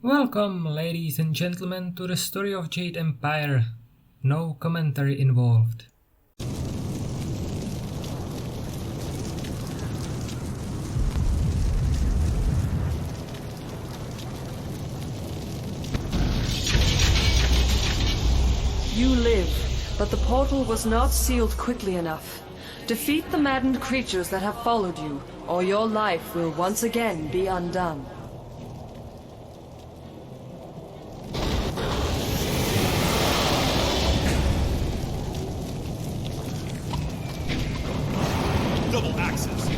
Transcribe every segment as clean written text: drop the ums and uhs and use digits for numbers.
Welcome, ladies and gentlemen, to the story of Jade Empire. No commentary involved. You live, but the portal was not sealed quickly enough. Defeat the maddened creatures that have followed you, or your life will once again be undone. Double axes.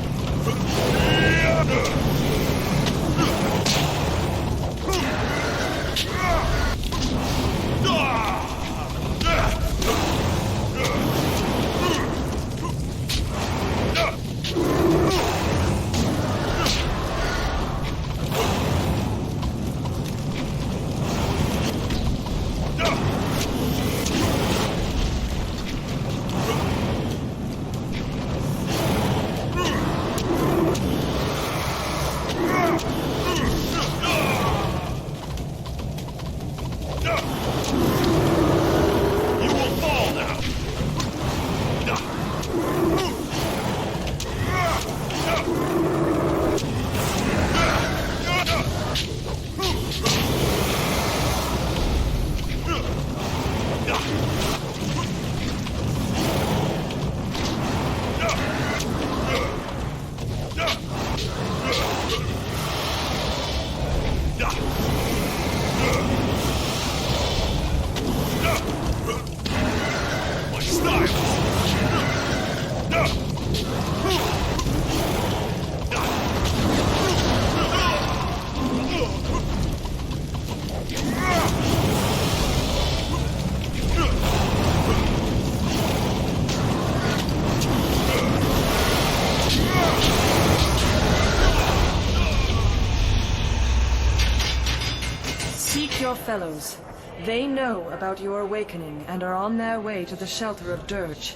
Seek your fellows. They know about your awakening and are on their way to the shelter of Dirge.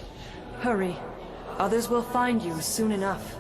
Hurry. Others will find you soon enough.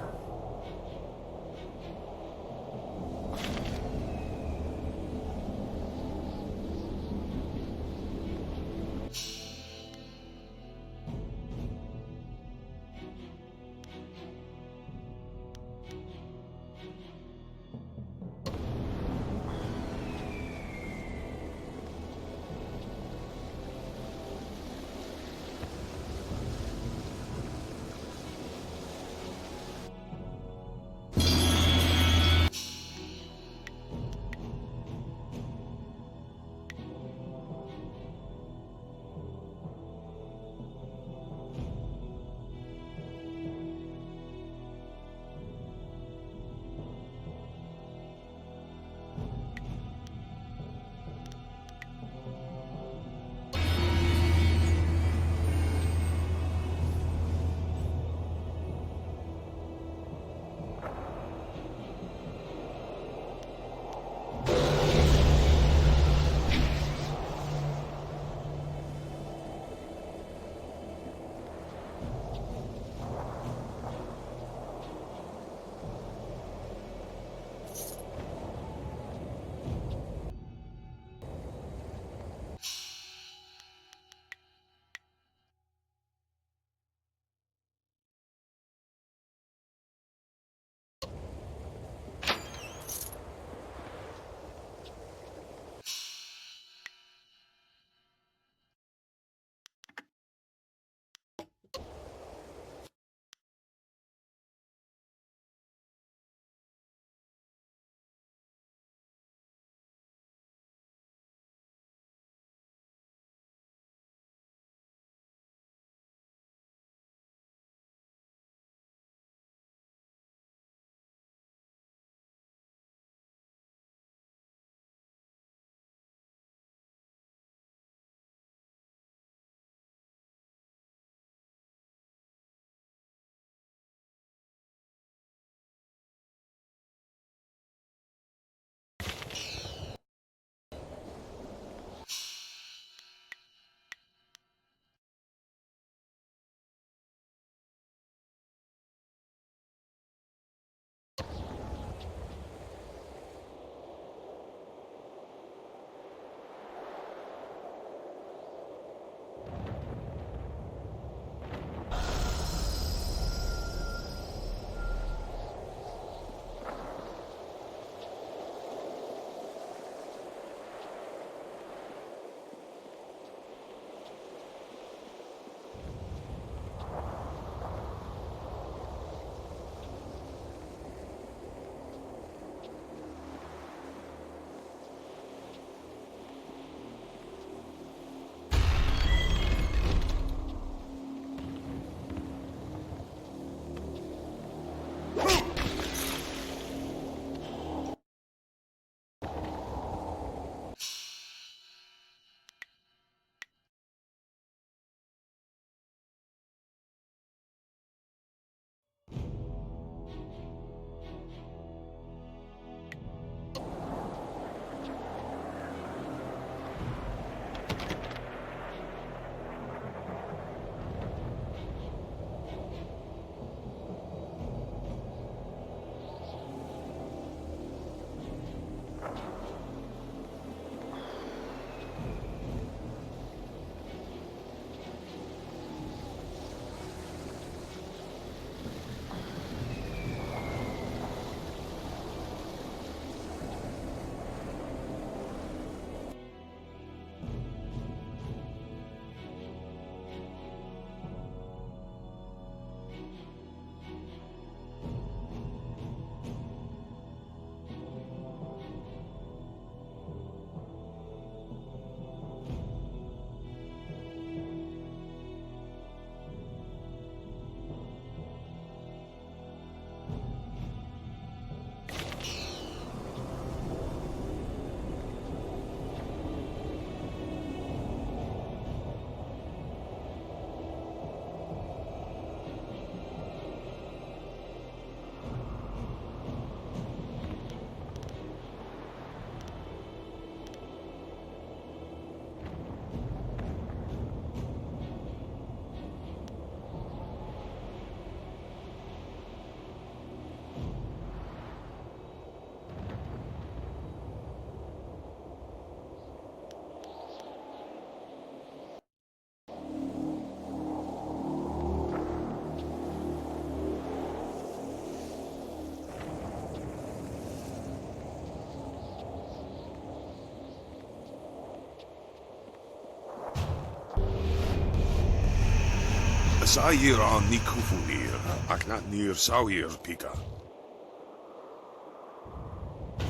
Sair an Nikufunir, Aknatnir Sawir Pika.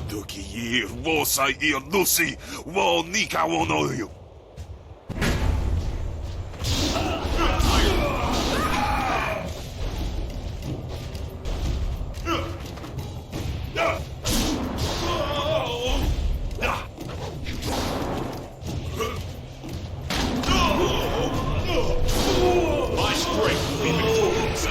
Dukir, Vosair Nusi, Wo Nika Wonoyu. My strength will be victorious.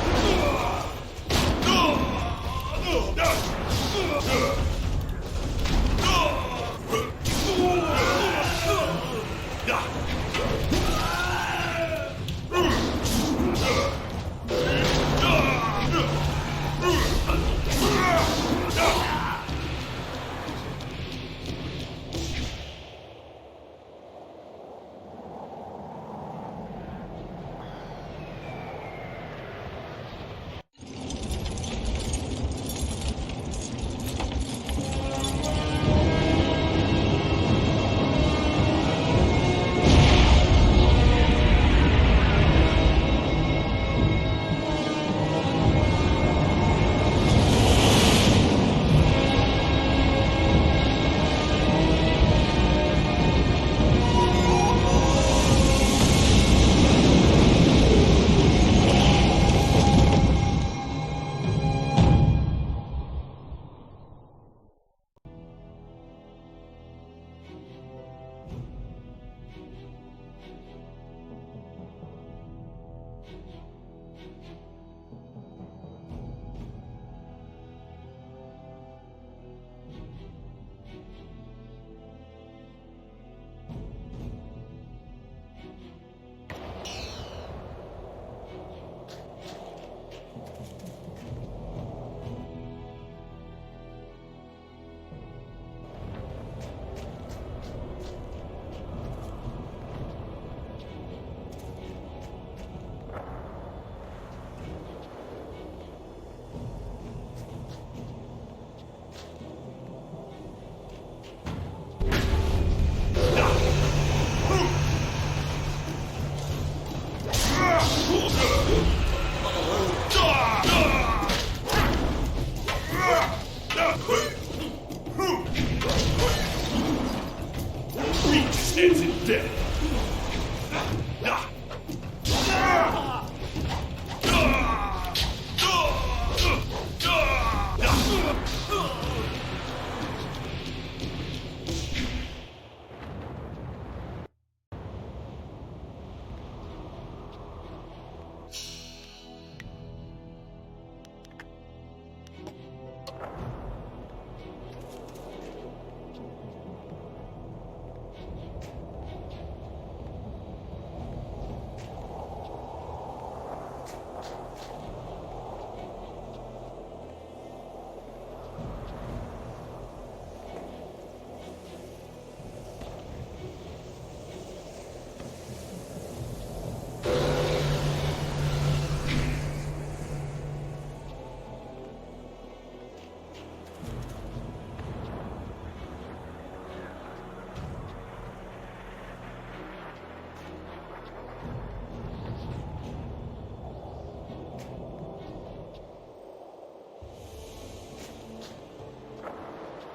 Reach stands in death.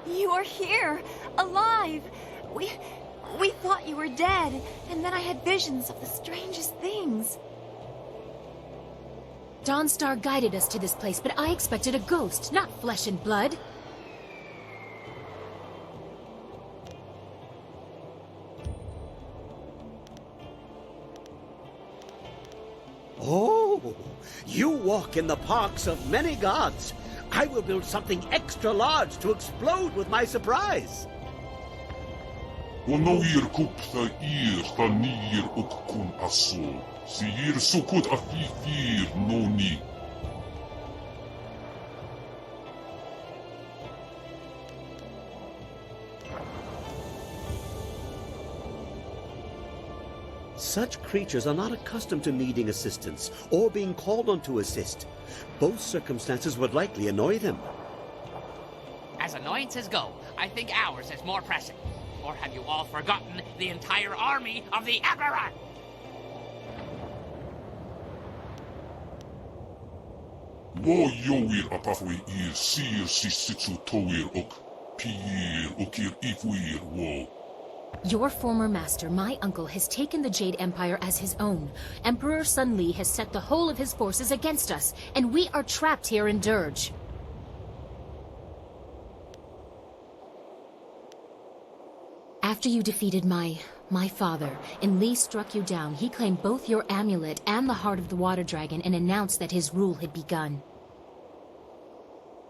You are here, alive. We thought you were dead, and then I had visions of the strangest things. Dawnstar guided us to this place, but I expected a ghost, not flesh and blood. Oh, you walk in the parks of many gods. I will build something extra large to explode with my surprise. ونوير كوبتا إير تنير أككون أصول سيير سكوت أفيفير نوني. Such creatures are not accustomed to needing assistance or being called on to assist. Both circumstances would likely annoy them. As annoyances go, I think ours is more pressing. Or have you all forgotten the entire army of the Emperor? Jowir apafui ir sir sisitsu towir ok piir okir ikuir wo. Your former master, my uncle, has taken the Jade Empire as his own. Emperor Sun Li has set the whole of his forces against us, and we are trapped here in Dirge. After you defeated my father, and Li struck you down, he claimed both your amulet and the heart of the water dragon and announced that his rule had begun.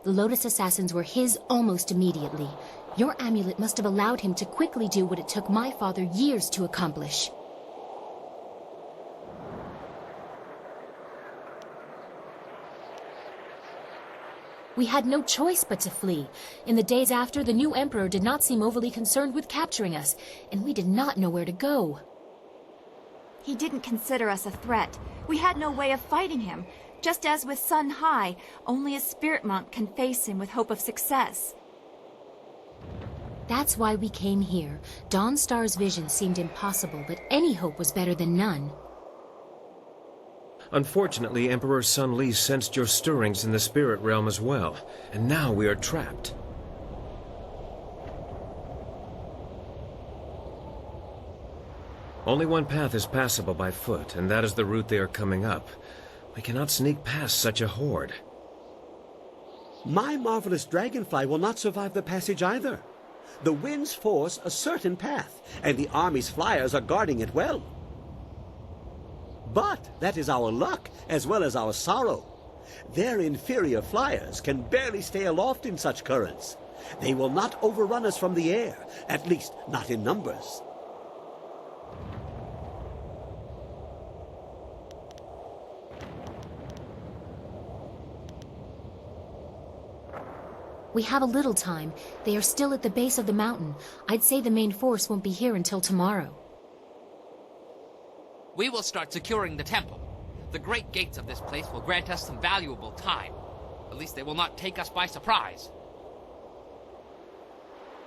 The Lotus Assassins were his almost immediately. Your amulet must have allowed him to quickly do what it took my father years to accomplish. We had no choice but to flee. In the days after, the new emperor did not seem overly concerned with capturing us, and we did not know where to go. He didn't consider us a threat. We had no way of fighting him. Just as with Sun Hai, only a spirit monk can face him with hope of success. That's why we came here. Dawnstar's vision seemed impossible, but any hope was better than none. Unfortunately, Emperor Sun Li sensed your stirrings in the spirit realm as well, and now we are trapped. Only one path is passable by foot, and that is the route they are coming up. We cannot sneak past such a horde. My marvelous dragonfly will not survive the passage either. The winds force a certain path, and the army's flyers are guarding it well. But that is our luck, as well as our sorrow. Their inferior flyers can barely stay aloft in such currents. They will not overrun us from the air, at least not in numbers. We have a little time. They are still at the base of the mountain. I'd say the main force won't be here until tomorrow. We will start securing the temple. The great gates of this place will grant us some valuable time. At least they will not take us by surprise.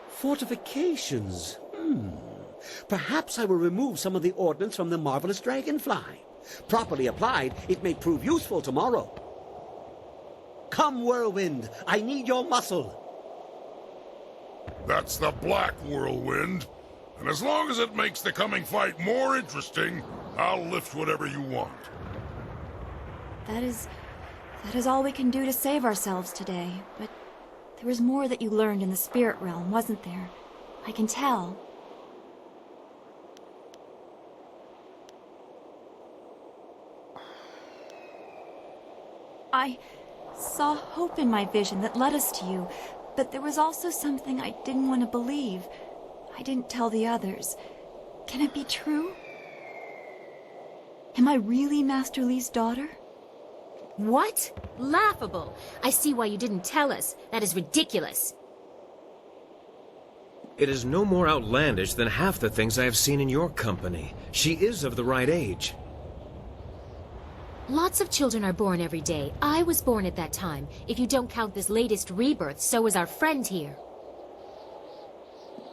Fortifications? Perhaps I will remove some of the ordnance from the marvelous dragonfly. Properly applied, it may prove useful tomorrow. Come, Whirlwind, I need your muscle. That's the Black Whirlwind. And as long as it makes the coming fight more interesting, I'll lift whatever you want. That is all we can do to save ourselves today. But there was more that you learned in the spirit realm, wasn't there? I can tell. I saw hope in my vision that led us to you, but there was also something I didn't want to believe. I didn't tell the others. Can it be true? Am I really Master Li's daughter? What? Laughable. I see why you didn't tell us. That is ridiculous. It is no more outlandish than half the things I have seen in your company. She is of the right age. Lots of children are born every day. I was born at that time. If you don't count this latest rebirth, so is our friend here.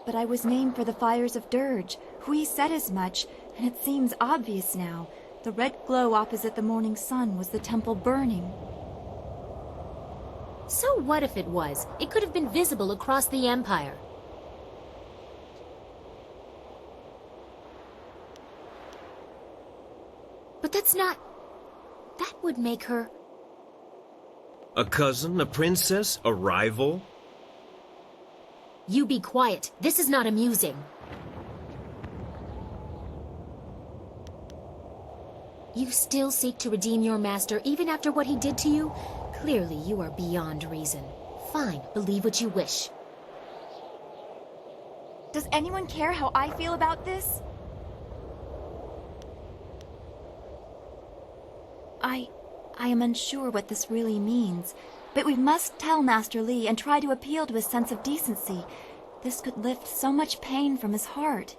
But I was named for the fires of Dirge. Hui said as much, and it seems obvious now. The red glow opposite the morning sun was the temple burning. So what if it was? It could have been visible across the Empire. But that's not... That would make her... A cousin, a princess, a rival? You be quiet. This is not amusing. You still seek to redeem your master even after what he did to you? Clearly you are beyond reason. Fine, believe what you wish. Does anyone care how I feel about this? I am unsure what this really means, but we must tell Master Li and try to appeal to his sense of decency. This could lift so much pain from his heart.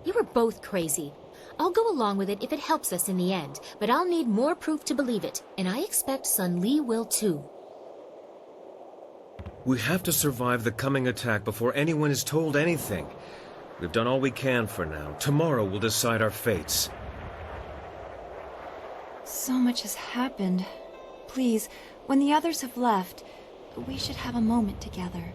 You are both crazy. I'll go along with it if it helps us in the end, but I'll need more proof to believe it, and I expect Sun Li will too. We have to survive the coming attack before anyone is told anything. We've done all we can for now. Tomorrow we'll decide our fates. So much has happened. Please, when the others have left, we should have a moment together.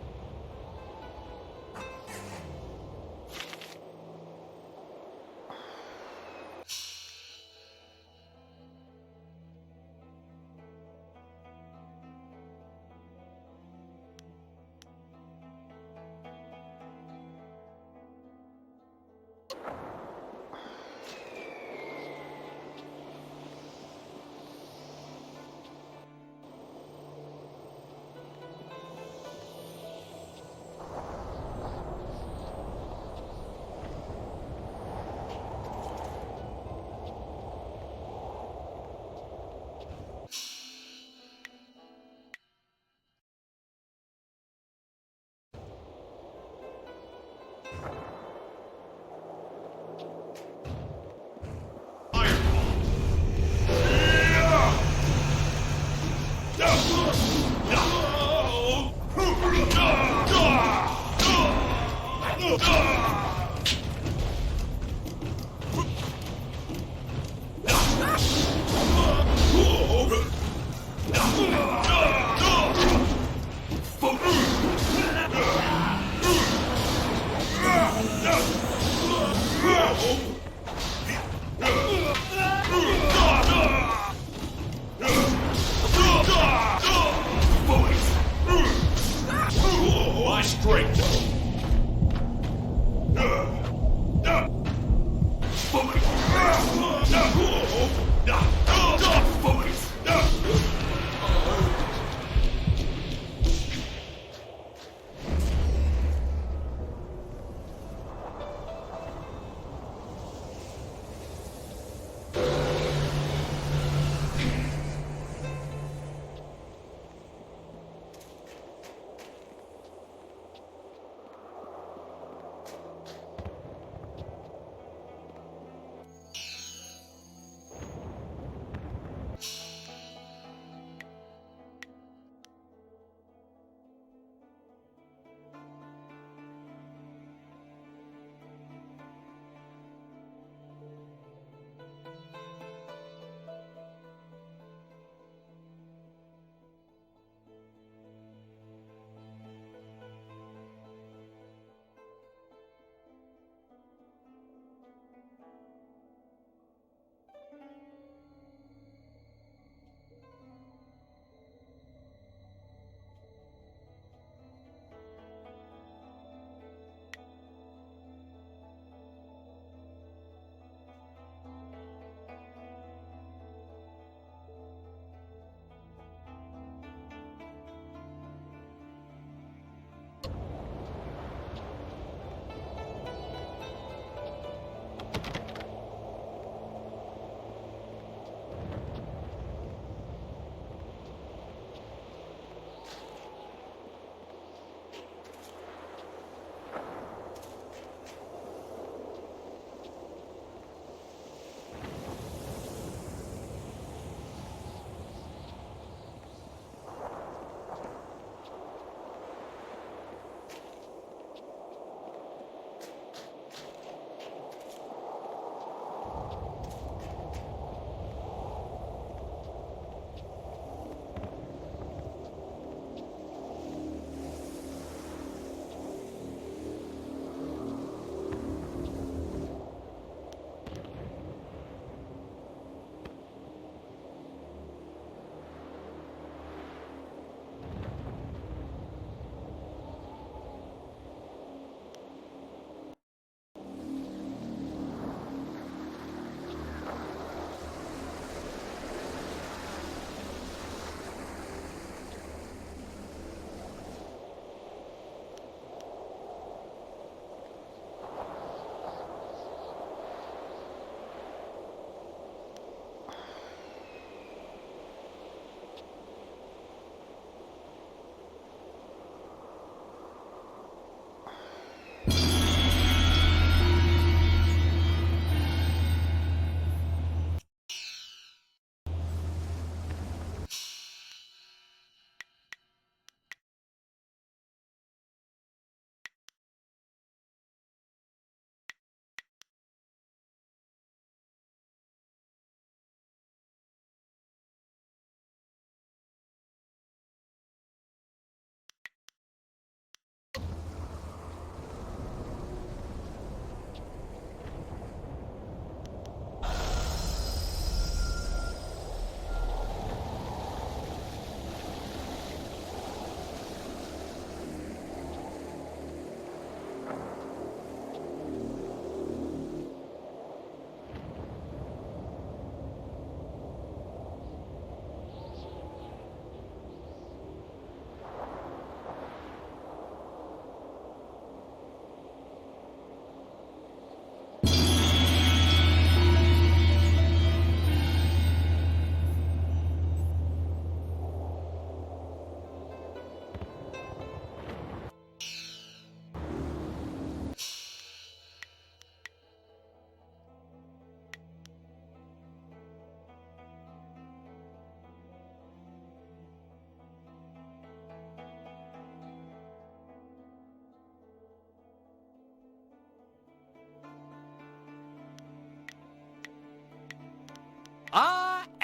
My strength.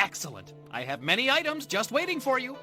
Excellent. I have many items just waiting for you.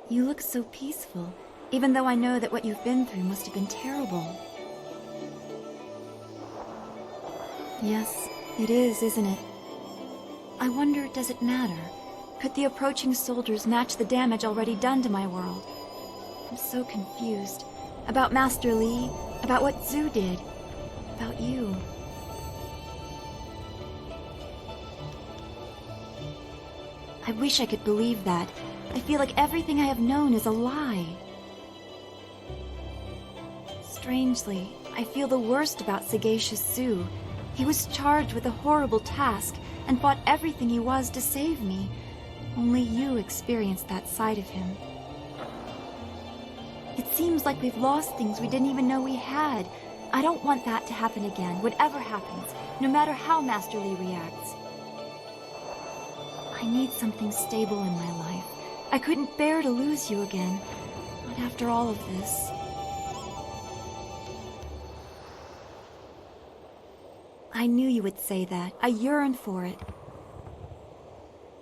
You look so peaceful, even though I know that what you've been through must have been terrible. Yes, it is, isn't it? I wonder, does it matter? Could the approaching soldiers match the damage already done to my world? I'm so confused. About Master Li, about what Zhu did, about you. I wish I could believe that. I feel like everything I have known is a lie. Strangely, I feel the worst about Sagacious Zhu. He was charged with a horrible task and fought everything he was to save me. Only you experienced that side of him. It seems like we've lost things we didn't even know we had. I don't want that to happen again, whatever happens, no matter how Master Li reacts. I need something stable in my life. I couldn't bear to lose you again, not after all of this. I knew you would say that. I yearn for it.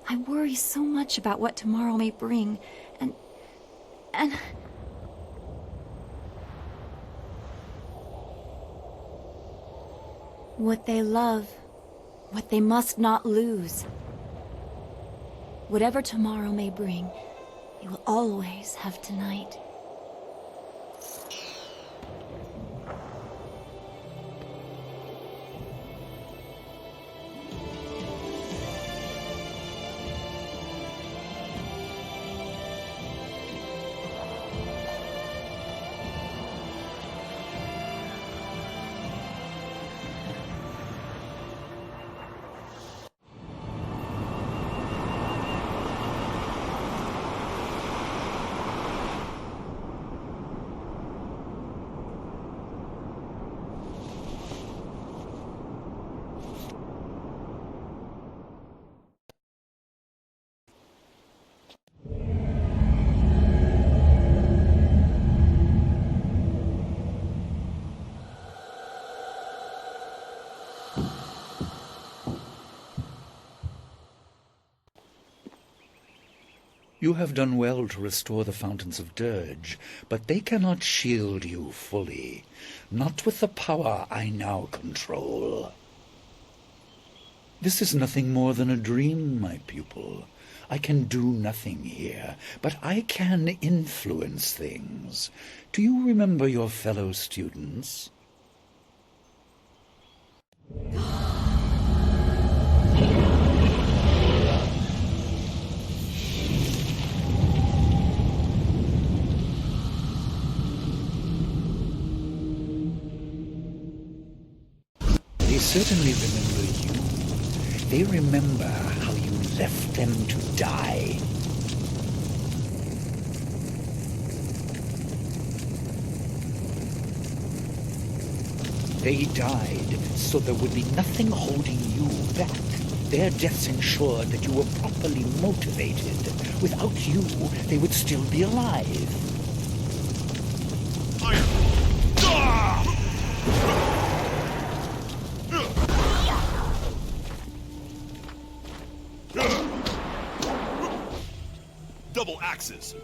I worry so much about what tomorrow may bring, and... What they love, what they must not lose. Whatever tomorrow may bring, you will always have tonight. You have done well to restore the Fountains of Dirge, but they cannot shield you fully. Not with the power I now control. This is nothing more than a dream, my pupil. I can do nothing here, but I can influence things. Do you remember your fellow students? certainly remember you. They remember how you left them to die. They died so there would be nothing holding you back. Their deaths ensured that you were properly motivated. Without you, they would still be alive. Double axes.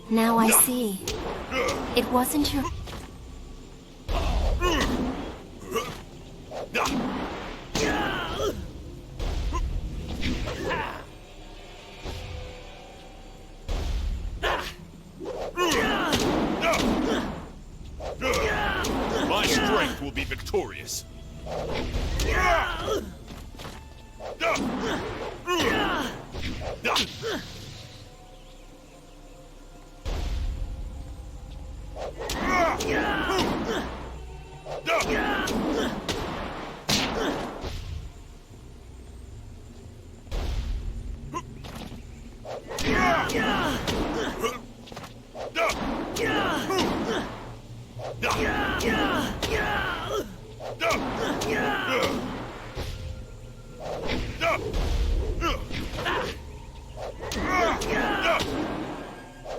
Now I see. It wasn't your... My strength will be victorious.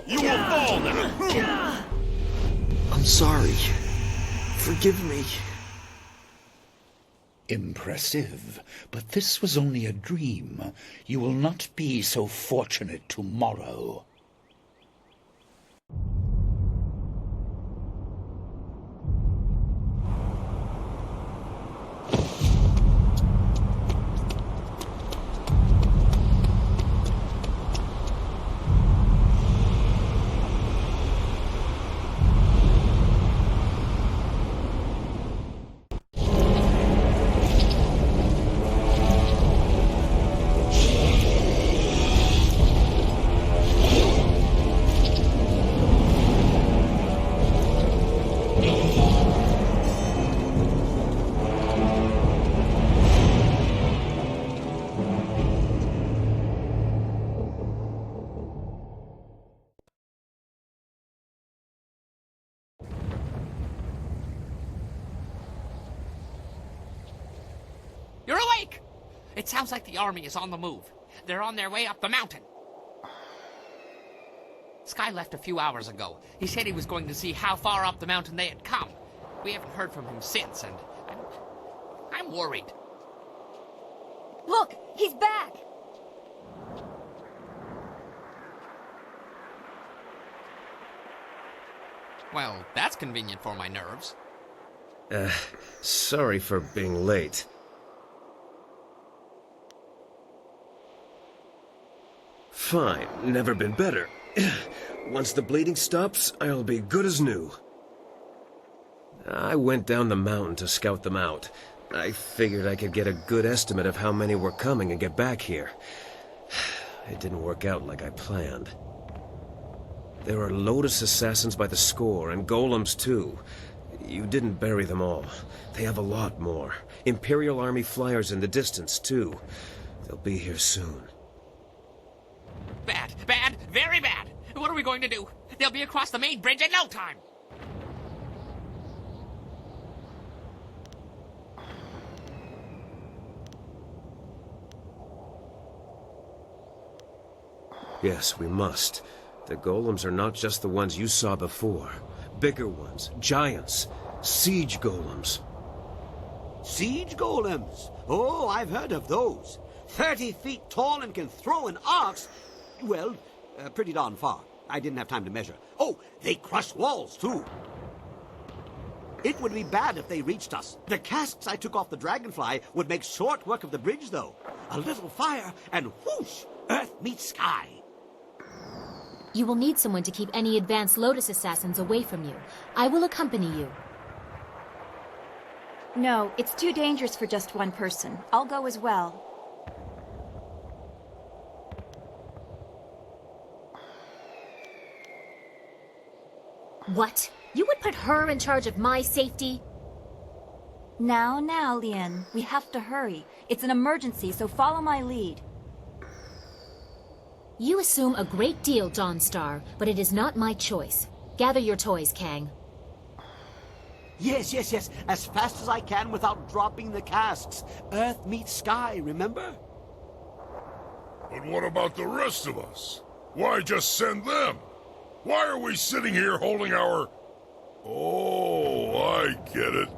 You will fall now. I'm sorry. Forgive me. Impressive, but this was only a dream. You will not be so fortunate tomorrow. You're awake! It sounds like the army is on the move. They're on their way up the mountain. Sky left a few hours ago. He said he was going to see how far up the mountain they had come. We haven't heard from him since, and I'm worried. Look! He's back! Well, that's convenient for my nerves. Sorry for being late. Fine, never been better. Once the bleeding stops, I'll be good as new. I went down the mountain to scout them out. I figured I could get a good estimate of how many were coming and get back here. It didn't work out like I planned. There are Lotus assassins by the score, and golems too. You didn't bury them all. They have a lot more. Imperial Army flyers in the distance, too. They'll be here soon. Bad, bad, very bad. What are we going to do? They'll be across the main bridge in no time. Yes, we must. The golems are not just the ones you saw before. Bigger ones, giants, siege golems. Siege golems? Oh, I've heard of those. 30 feet tall and can throw an ox. Well, pretty darn far. I didn't have time to measure. Oh, they crush walls, too. It would be bad if they reached us. The casks I took off the Dragonfly would make short work of the bridge, though. A little fire, and whoosh, earth meets sky. You will need someone to keep any advanced Lotus assassins away from you. I will accompany you. No, it's too dangerous for just one person. I'll go as well. What? You would put her in charge of my safety? Now, Lien. We have to hurry. It's an emergency, so follow my lead. You assume a great deal, Dawnstar, but it is not my choice. Gather your toys, Kang. Yes. As fast as I can without dropping the casks. Earth meets sky, remember? But what about the rest of us? Why just send them? Why are we sitting here holding our... Oh, I get it.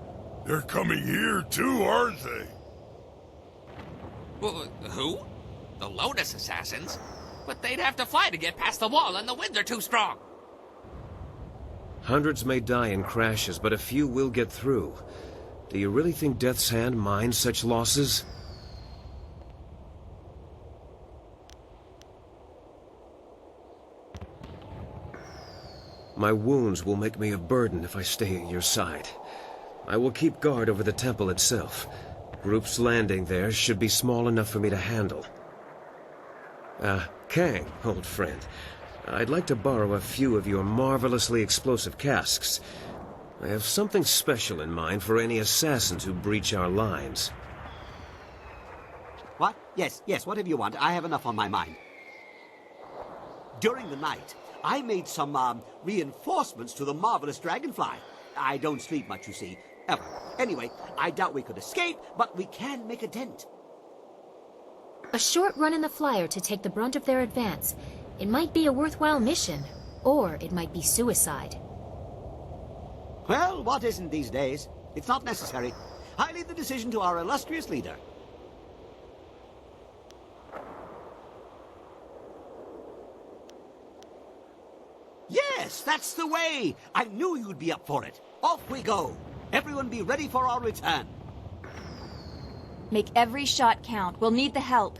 They're coming here too, aren't they? Well, who? The Lotus assassins? But they'd have to fly to get past the wall, and the winds are too strong. Hundreds may die in crashes, but a few will get through. Do you really think Death's Hand minds such losses? My wounds will make me a burden if I stay at your side. I will keep guard over the temple itself. Groups landing there should be small enough for me to handle. Kang, old friend. I'd like to borrow a few of your marvelously explosive casks. I have something special in mind for any assassins who breach our lines. What? Yes, whatever you want. I have enough on my mind. During the night, I made some, reinforcements to the marvelous dragonfly. I don't sleep much, you see, ever. Anyway, I doubt we could escape, but we can make a dent. A short run in the flyer to take the brunt of their advance. It might be a worthwhile mission, or it might be suicide. Well, what isn't these days? It's not necessary. I leave the decision to our illustrious leader. Yes, that's the way! I knew you'd be up for it. Off we go. Everyone be ready for our return. Make every shot count. We'll need the help.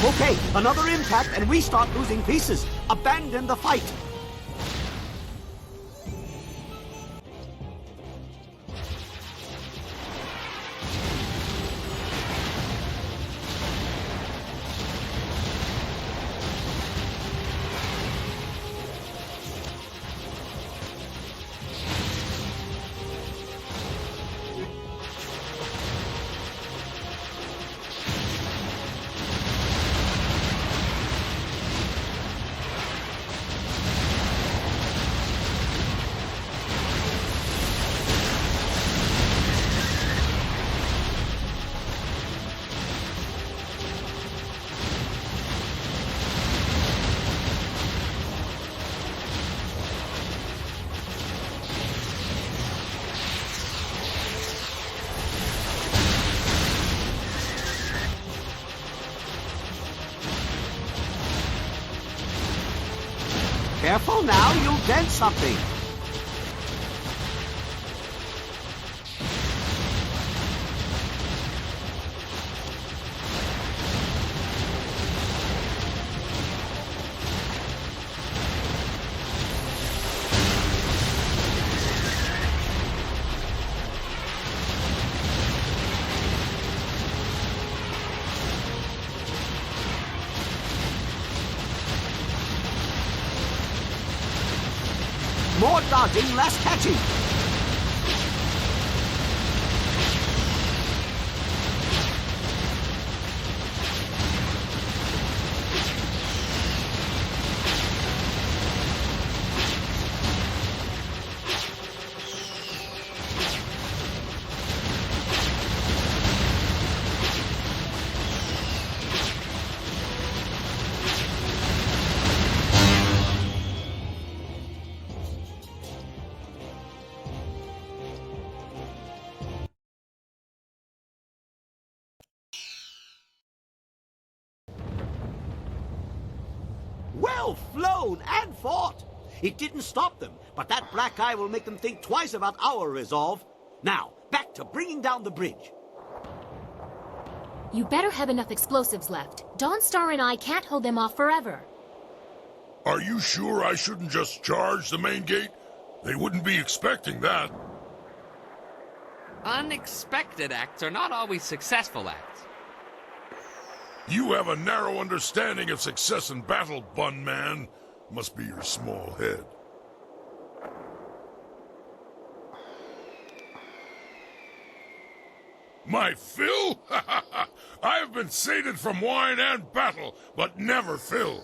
Okay, another impact and we start losing pieces. Abandon the fight. Careful now, you'll dent something. dodging, less catching. Well flown and fought. It didn't stop them, but that black eye will make them think twice about our resolve. Now, back to bringing down the bridge. You better have enough explosives left. Dawnstar and I can't hold them off forever. Are you sure I shouldn't just charge the main gate? They wouldn't be expecting that. Unexpected acts are not always successful acts. You have a narrow understanding of success in battle, Bun Man. Must be your small head. My fill? I've been sated from wine and battle, but never fill.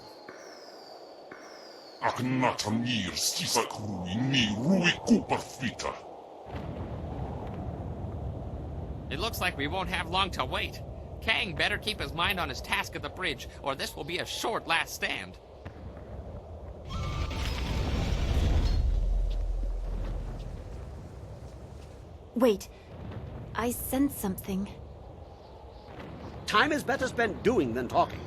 It looks like we won't have long to wait. Kang better keep his mind on his task at the bridge, or this will be a short last stand. Wait. I sense something. Time is better spent doing than talking.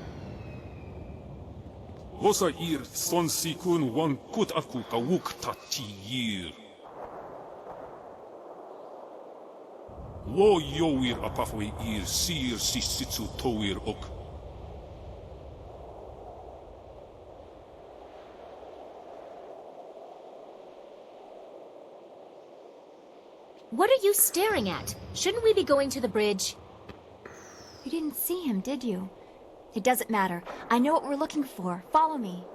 Wo yoir apafwe ir sir sisitsu toir ok. What are you staring at? Shouldn't we be going to the bridge? You didn't see him, did you? It doesn't matter. I know what we're looking for. Follow me.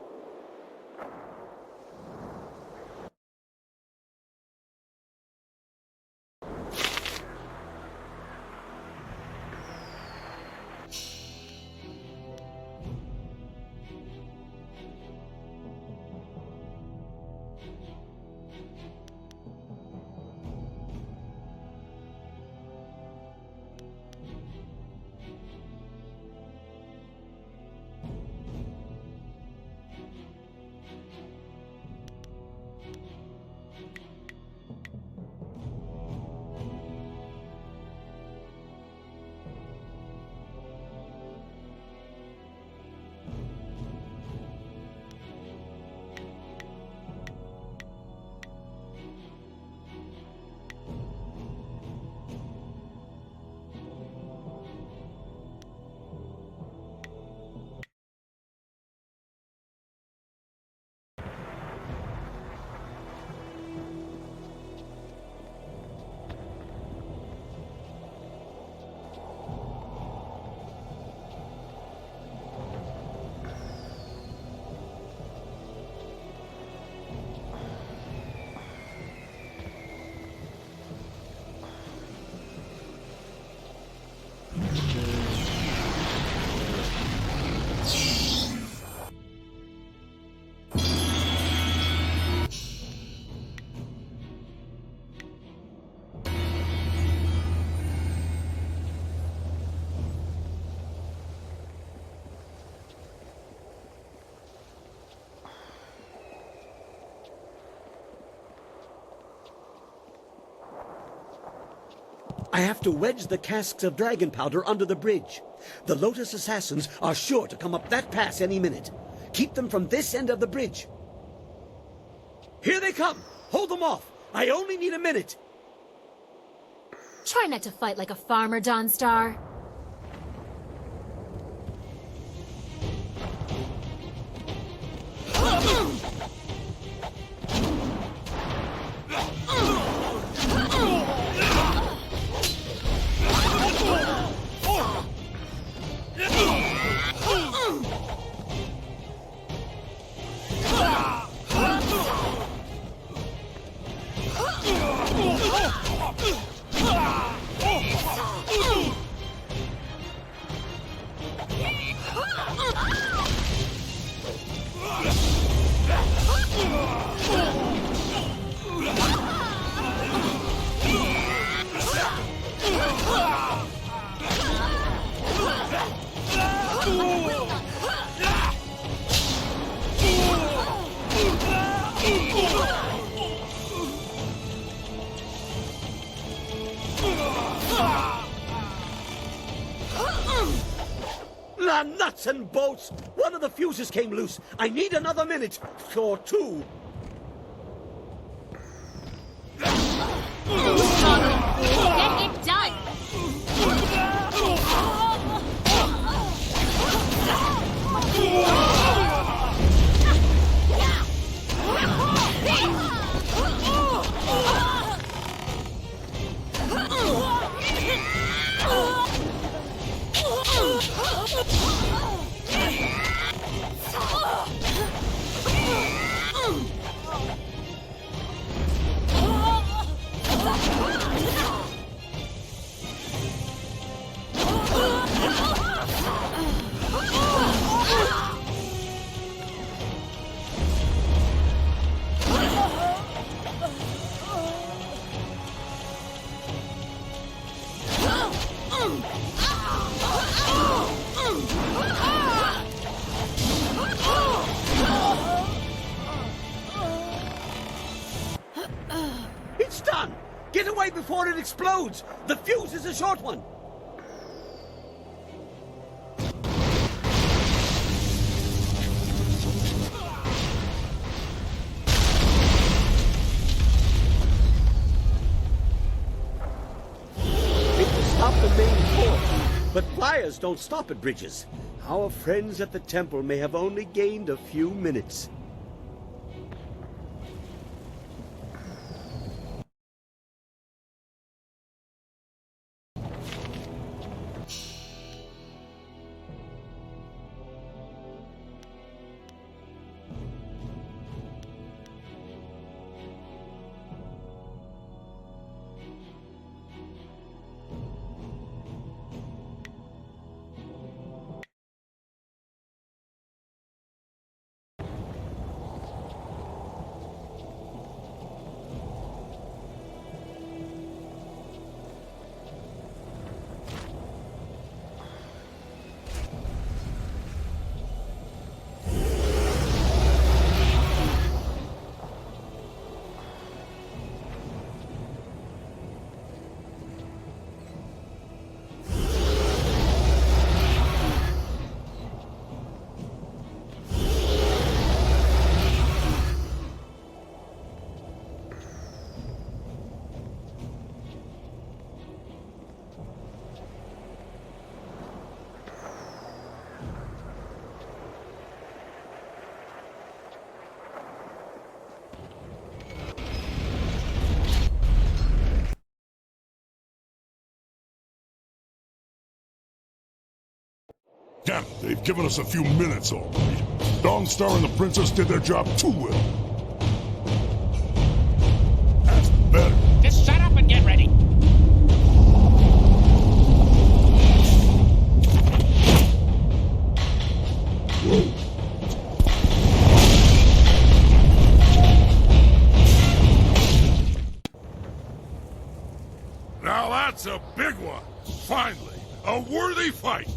I have to wedge the casks of dragon powder under the bridge. The Lotus assassins are sure to come up that pass any minute. Keep them from this end of the bridge. Here they come! Hold them off! I only need a minute! Try not to fight like a farmer, Dawnstar. La nuts and bolts! One of the fuses came loose. I need another minute. Or two. Get it done! It's done! Get away before it explodes! The fuse is a short one! It will stop the main force, but fires don't stop at bridges. Our friends at the temple may have only gained a few minutes. Damn it, they've given us a few minutes already. Danstar and the Princess did their job too well. That's better. Just shut up and get ready. Now that's a big one. Finally, a worthy fight.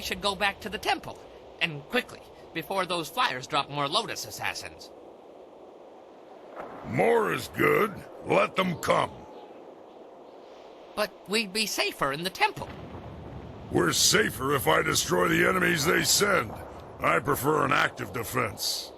should go back to the temple. And quickly, before those flyers drop more Lotus assassins. More is good. Let them come. But we'd be safer in the temple. We're safer if I destroy the enemies they send. I prefer an active defense.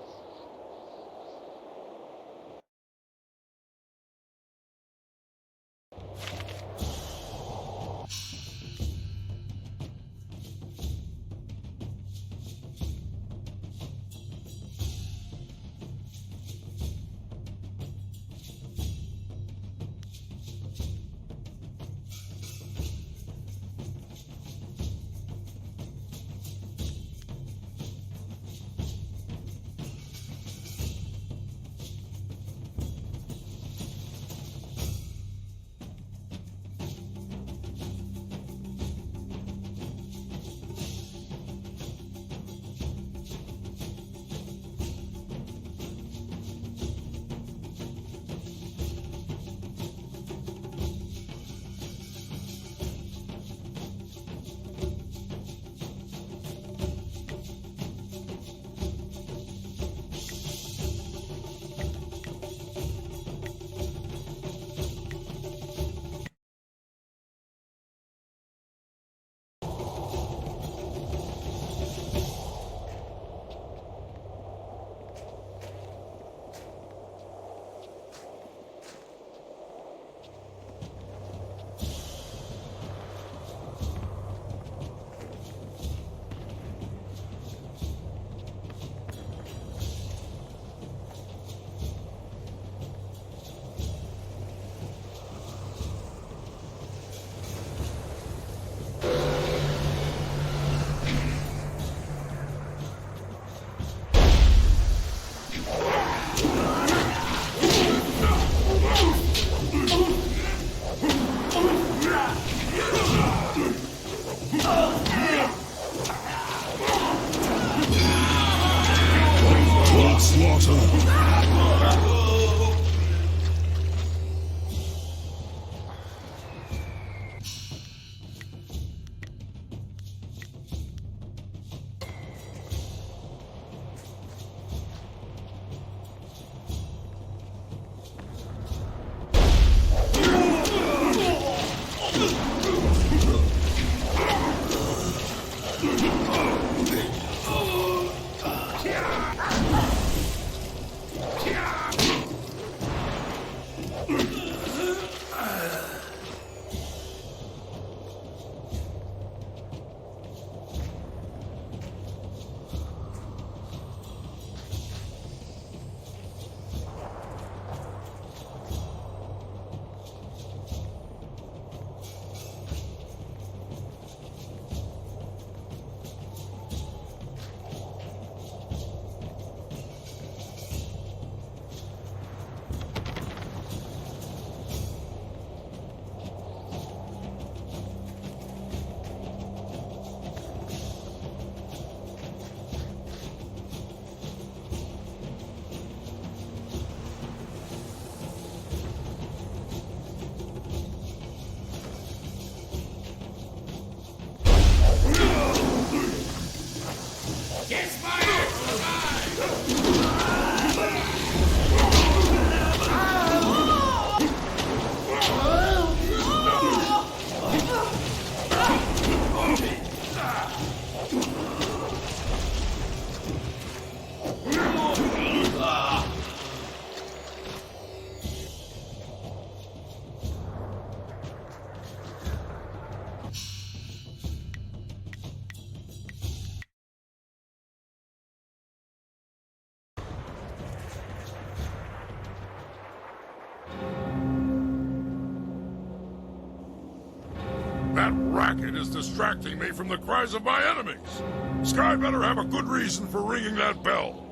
That racket is distracting me from the cries of my enemies. Sky better have a good reason for ringing that bell.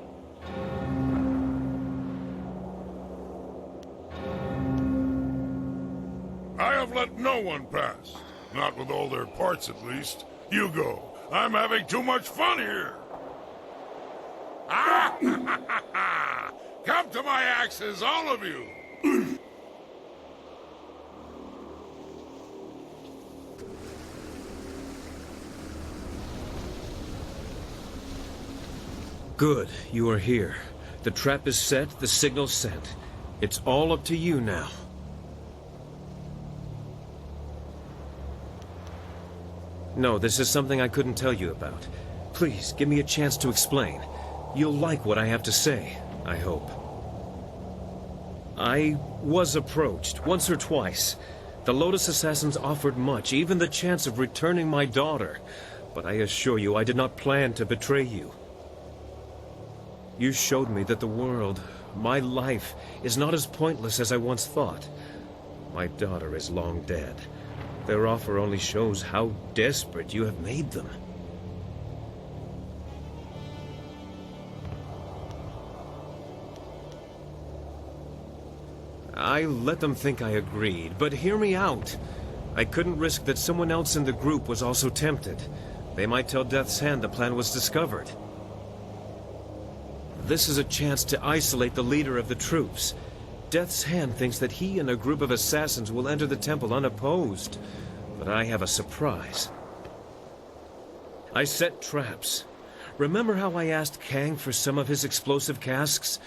I have let no one pass. Not with all their parts, at least. You go. I'm having too much fun here. Ah! Come to my axes, all of you! Good, you are here. The trap is set, the signal sent. It's all up to you now. No, this is something I couldn't tell you about. Please, give me a chance to explain. You'll like what I have to say, I hope. I was approached, once or twice. The Lotus Assassins offered much, even the chance of returning my daughter. But I assure you, I did not plan to betray you. You showed me that the world, my life, is not as pointless as I once thought. My daughter is long dead. Their offer only shows how desperate you have made them. I let them think I agreed, but hear me out. I couldn't risk that someone else in the group was also tempted. They might tell Death's Hand the plan was discovered. This is a chance to isolate the leader of the troops. Death's Hand thinks that he and a group of assassins will enter the temple unopposed. But I have a surprise. I set traps. Remember how I asked Kang for some of his explosive casks?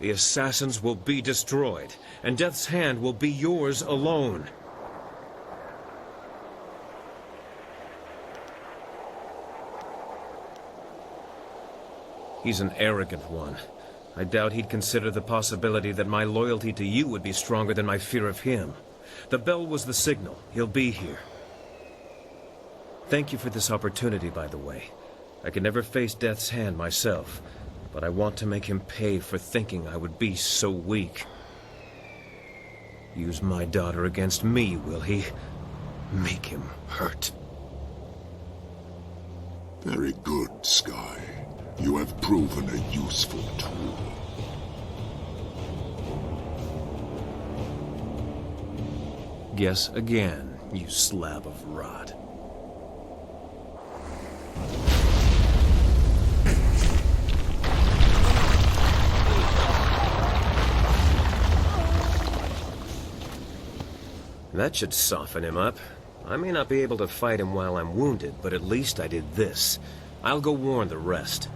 The assassins will be destroyed, and Death's Hand will be yours alone. He's an arrogant one. I doubt he'd consider the possibility that my loyalty to you would be stronger than my fear of him. The bell was the signal. He'll be here. Thank you for this opportunity, by the way. I could never face Death's Hand myself, but I want to make him pay for thinking I would be so weak. Use my daughter against me, will he? Make him hurt. Very good, Sky. You have proven a useful tool. Guess again, you slab of rot. That should soften him up. I may not be able to fight him while I'm wounded, but at least I did this. I'll go warn the rest.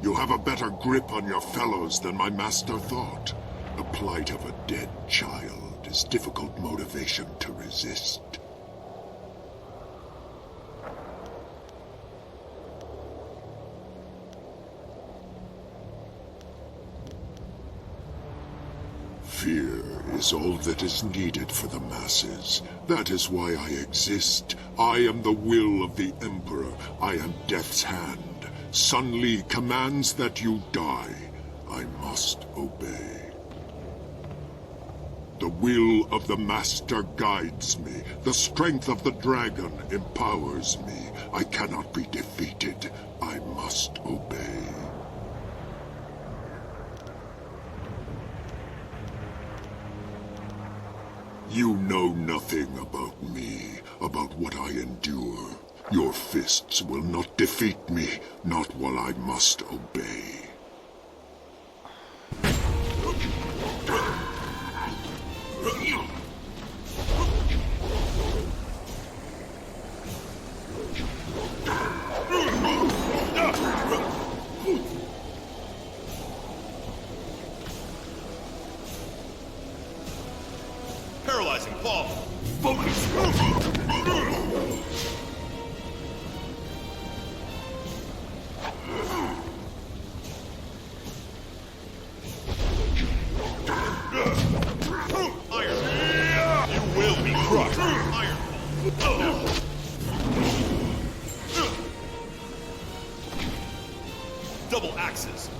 You have a better grip on your fellows than my master thought. The plight of a dead child is difficult motivation to resist. Fear is all that is needed for the masses. That is why I exist. I am the will of the Emperor. I am Death's Hand. Sun Li commands that you die. I must obey. The will of the Master guides me. The strength of the dragon empowers me. I cannot be defeated. I must obey. You know nothing about me, about what I endure. Your fists will not defeat me, not while I must obey. Paralyzing fall. Focus. Iron. You will be crushed. Iron. Double axes.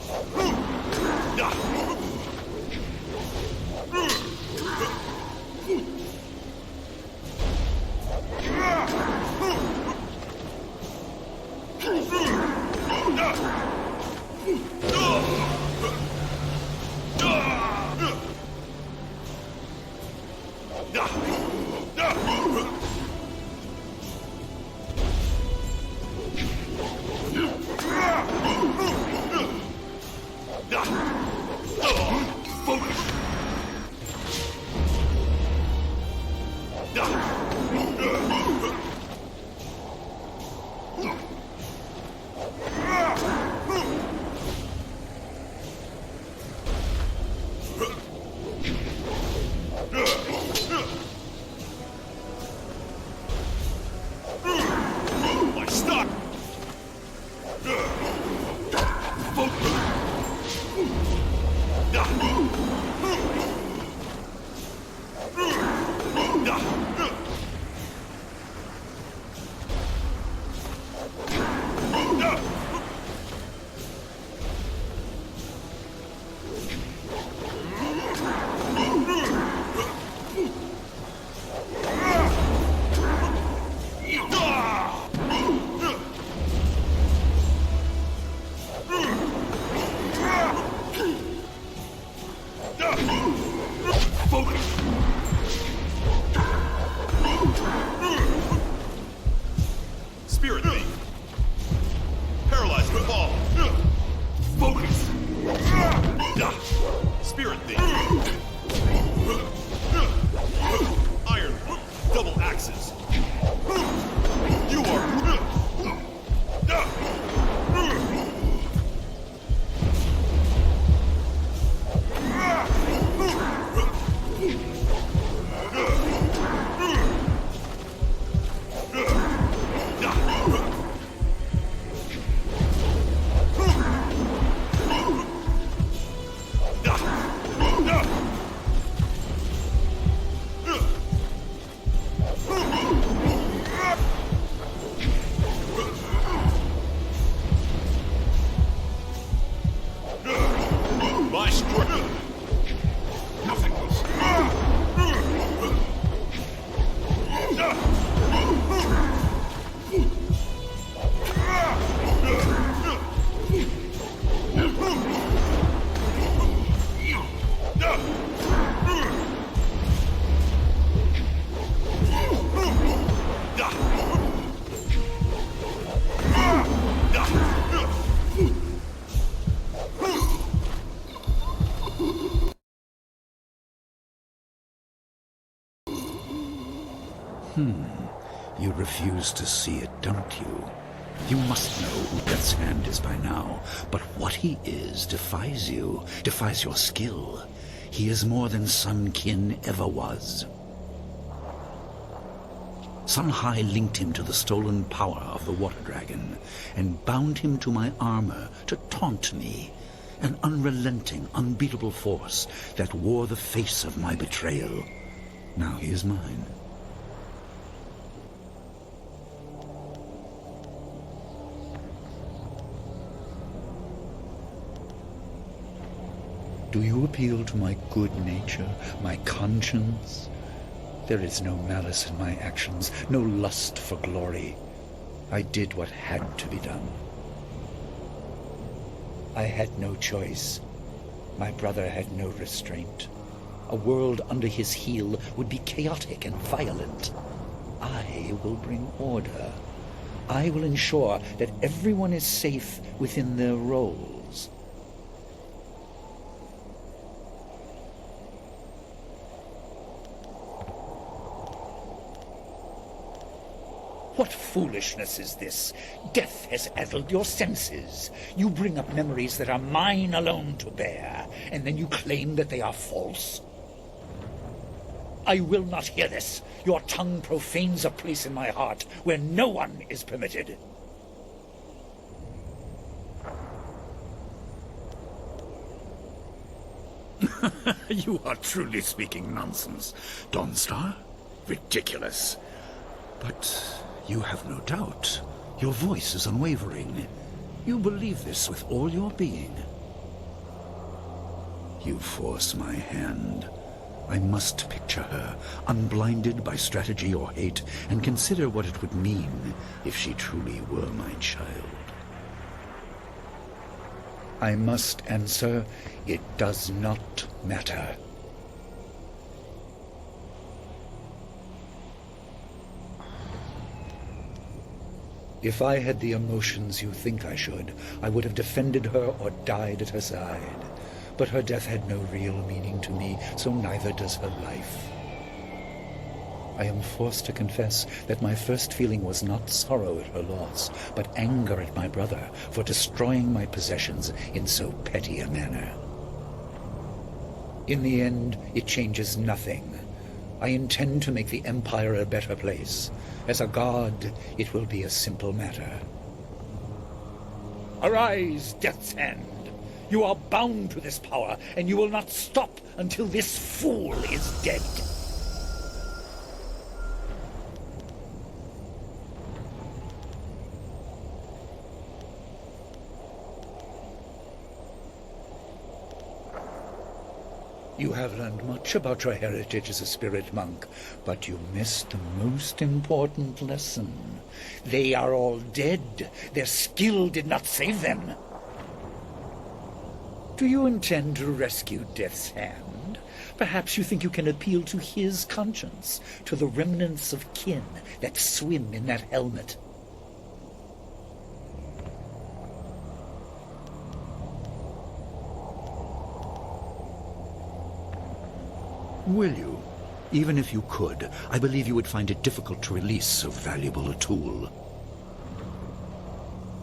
You refuse to see it, don't you? You must know who Death's Hand is by now, but what he is defies you, defies your skill. He is more than Sun Kin ever was. Sun Hai linked him to the stolen power of the Water Dragon, and bound him to my armor to taunt me. An unrelenting, unbeatable force that wore the face of my betrayal. Now he is mine. Do you appeal to my good nature, my conscience? There is no malice in my actions, no lust for glory. I did what had to be done. I had no choice. My brother had no restraint. A world under his heel would be chaotic and violent. I will bring order. I will ensure that everyone is safe within their roles. What foolishness is this? Death has addled your senses. You bring up memories that are mine alone to bear, and then you claim that they are false? I will not hear this. Your tongue profanes a place in my heart where no one is permitted. You are truly speaking nonsense, Dawnstar. Ridiculous. But you have no doubt. Your voice is unwavering. You believe this with all your being. You force my hand. I must picture her, unblinded by strategy or hate, and consider what it would mean if she truly were my child. I must answer, it does not matter. If I had the emotions you think I should, I would have defended her or died at her side. But her death had no real meaning to me, so neither does her life. I am forced to confess that my first feeling was not sorrow at her loss, but anger at my brother for destroying my possessions in so petty a manner. In the end, it changes nothing. I intend to make the Empire a better place. As a god, it will be a simple matter. Arise, Death's Hand! You are bound to this power, and you will not stop until this fool is dead. You have learned much about your heritage as a spirit monk, but you missed the most important lesson. They are all dead. Their skill did not save them. Do you intend to rescue Death's Hand? Perhaps you think you can appeal to his conscience, to the remnants of kin that swim in that helmet. Will you? Even if you could, I believe you would find it difficult to release so valuable a tool.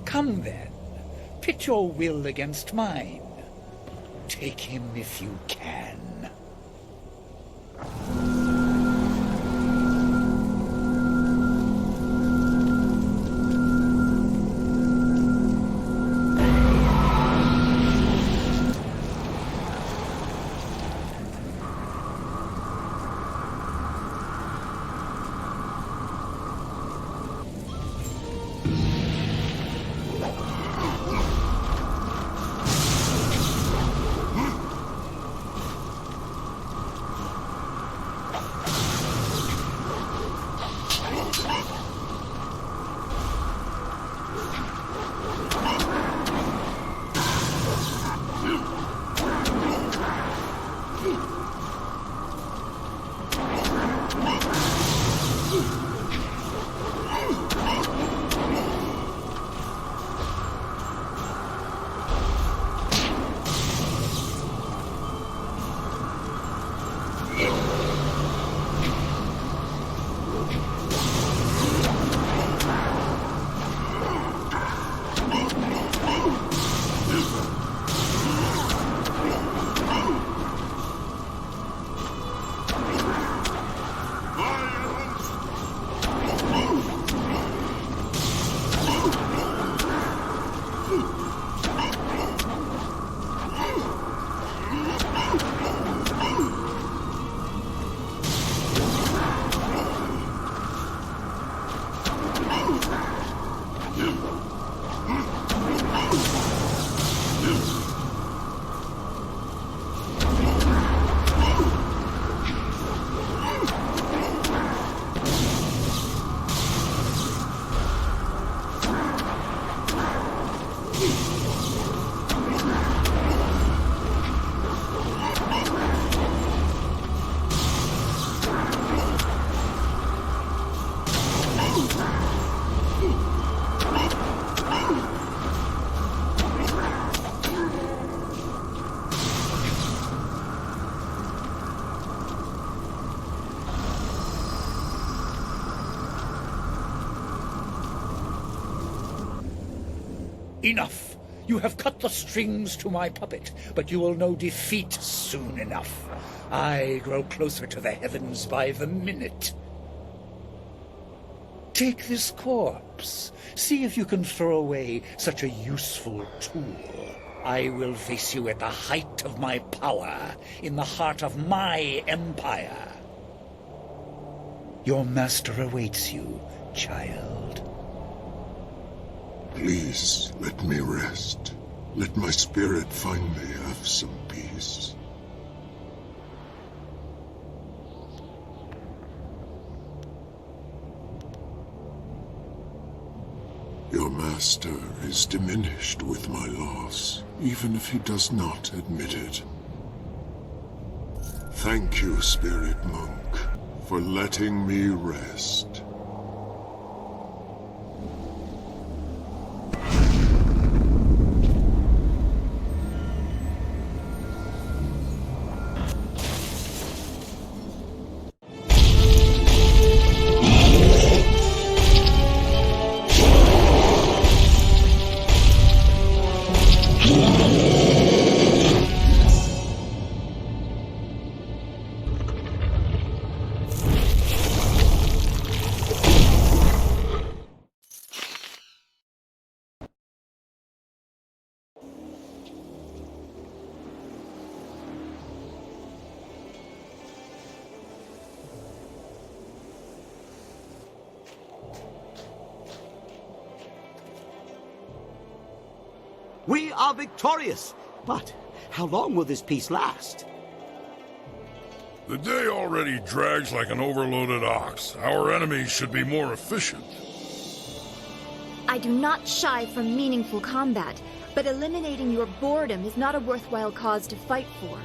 Come then. Pit your will against mine. Take him if you can. Enough! You have cut the strings to my puppet, but you will know defeat soon enough. I grow closer to the heavens by the minute. Take this corpse. See if you can throw away such a useful tool. I will face you at the height of my power, in the heart of my empire. Your master awaits you, child. Please, let me rest. Let my spirit finally have some peace. Your master is diminished with my loss, even if he does not admit it. Thank you, Spirit Monk, for letting me rest. We are victorious! But how long will this peace last? The day already drags like an overloaded ox. Our enemies should be more efficient. I do not shy from meaningful combat, but eliminating your boredom is not a worthwhile cause to fight for.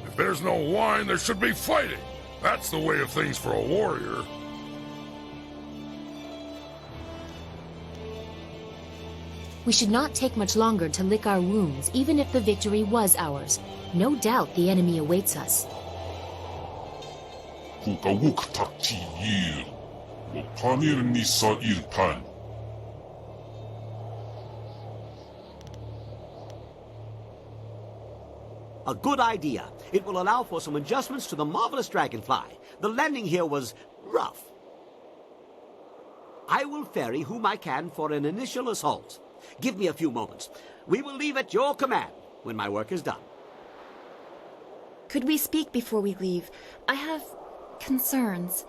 If there's no wine, there should be fighting. That's the way of things for a warrior. We should not take much longer to lick our wounds, even if the victory was ours. No doubt the enemy awaits us. A good idea. It will allow for some adjustments to the marvelous dragonfly. The landing here was rough. I will ferry whom I can for an initial assault. Give me a few moments. We will leave at your command when my work is done. Could we speak before we leave? I have concerns.